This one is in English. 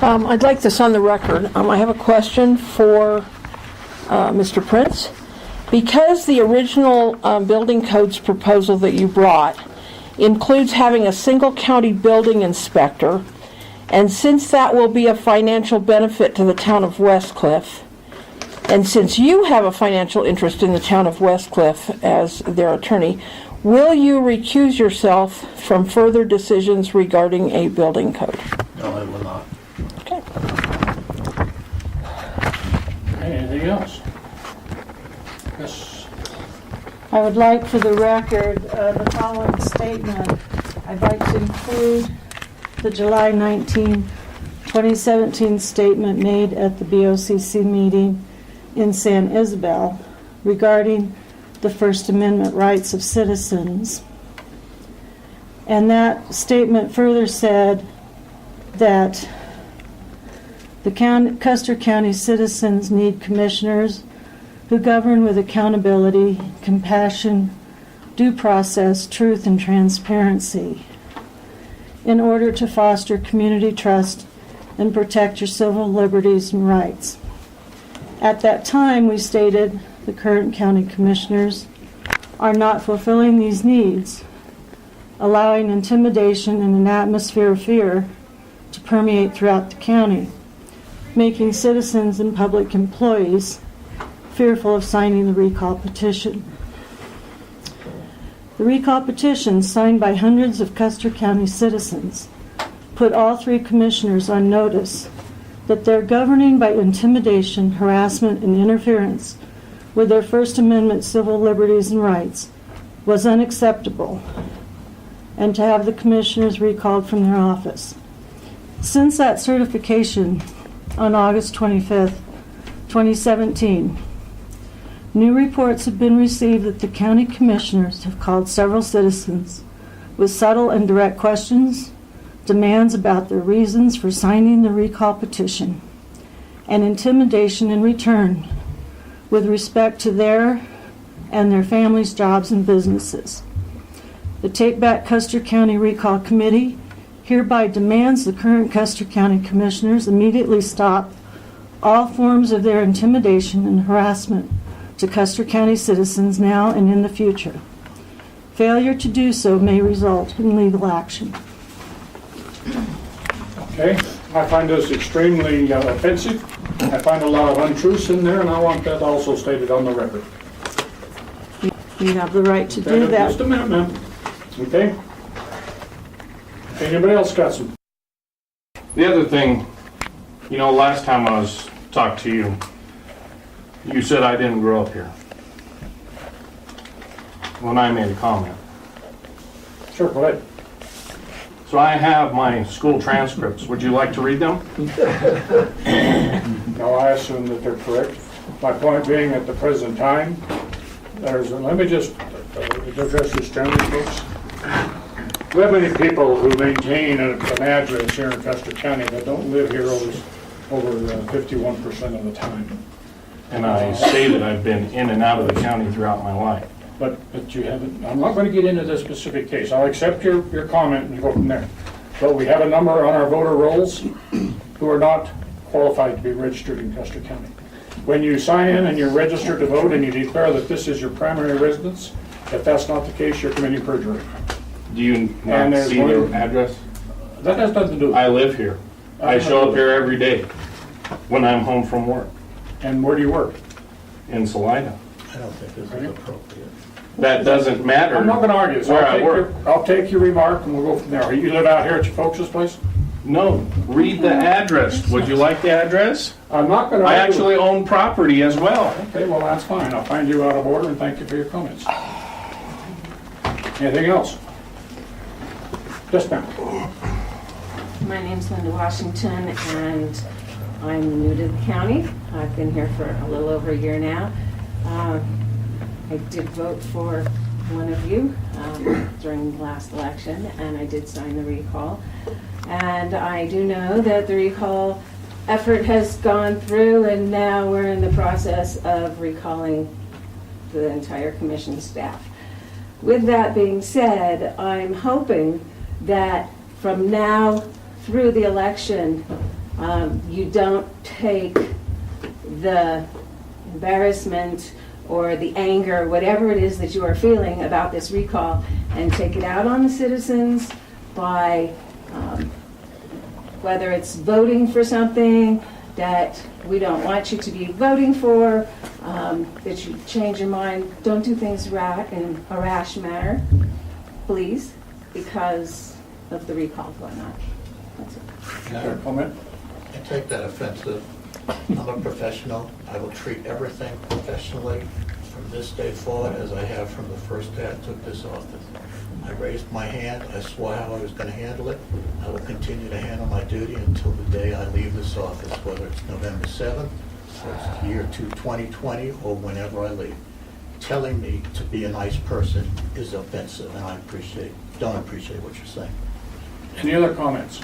I'd like this on the record. I have a question for Mr. Prince. Because the original building codes proposal that you brought includes having a single county building inspector, and since that will be a financial benefit to the town of Westcliff, and since you have a financial interest in the town of Westcliff as their attorney, will you recuse yourself from further decisions regarding a building code? No, I will not. Okay. Anything else? Yes. I would like for the record the following statement. I'd like to include the July 19, 2017 statement made at the BOCC meeting in San Isabel regarding the First Amendment rights of citizens. And that statement further said that the Custer County citizens need commissioners who govern with accountability, compassion, due process, truth, and transparency in order to foster community trust and protect your civil liberties and rights. At that time, we stated the current county commissioners are not fulfilling these needs, allowing intimidation and an atmosphere of fear to permeate throughout the county, making citizens and public employees fearful of signing the recall petition. The recall petition, signed by hundreds of Custer County citizens, put all three commissioners on notice that their governing by intimidation, harassment, and interference with their First Amendment civil liberties and rights was unacceptable, and to have the commissioners recalled from their office. Since that certification on August 25th, 2017, new reports have been received that the county commissioners have called several citizens with subtle and direct questions, demands about their reasons for signing the recall petition, and intimidation in return with respect to their and their families' jobs and businesses. The Take Back Custer County Recall Committee hereby demands the current Custer County commissioners immediately stop all forms of their intimidation and harassment to Custer County citizens now and in the future. Failure to do so may result in legal action. Okay, I find this extremely offensive. I find a lot of untruths in there, and I want that also stated on the record. You have the right to do that. Just a minute, ma'am. Okay? Anybody else got some? The other thing, last time I was talked to you, you said I didn't grow up here when I made a comment. Sure, go ahead. So I have my school transcripts. Would you like to read them? No, I assume that they're correct. My point being, at the present time, let me just address this generally, folks. We have many people who maintain an address here in Custer County that don't live here over 51% of the time. And I stated I've been in and out of the county throughout my life. But you haven't. I'm not going to get into this specific case. I'll accept your comment and go from there. But we have a number on our voter rolls who are not qualified to be registered in Custer County. When you sign in and you're registered to vote and you declare that this is your primary residence, if that's not the case, you're committing perjury. Do you not see their address? That has nothing to do with it. I live here. I show up here every day when I'm home from work. And where do you work? In Salida. I don't think this is appropriate. That doesn't matter. I'm not going to argue. So Where I work. I'll take your remark and we'll go from there. You live out here at your folks' place? No, read the address. Would you like the address? I'm not going to I argue. actually own property as well. Okay, well, that's fine. I'll find you out of order and thank you for your comments. Anything else? Yes, ma'am. My name's Linda Washington, and I'm new to the county. I've been here for a little over a year now. I did vote for one of you during the last election, and I did sign the recall. And I do know that the recall effort has gone through, and now we're in the process of recalling the entire commission staff. With that being said, I'm hoping that from now through the election, You don't take the embarrassment or the anger, whatever it is that you are feeling about this recall, and take it out on the citizens by whether it's voting for something that we don't want you to be voting for, that you change your mind. Don't do things in a rash manner, please, because of the recall going on. That's it. Other comment? I take that offensive. I'm a professional. I will treat everything professionally from this day forward as I have from the first day I took this office. I raised my hand. I swore how I was going to handle it. I will continue to handle my duty until the day I leave this office, whether it's November 7th, or it's year 2020, or whenever I leave. Telling me to be a nice person is offensive, and I don't appreciate what you're saying. Any other comments?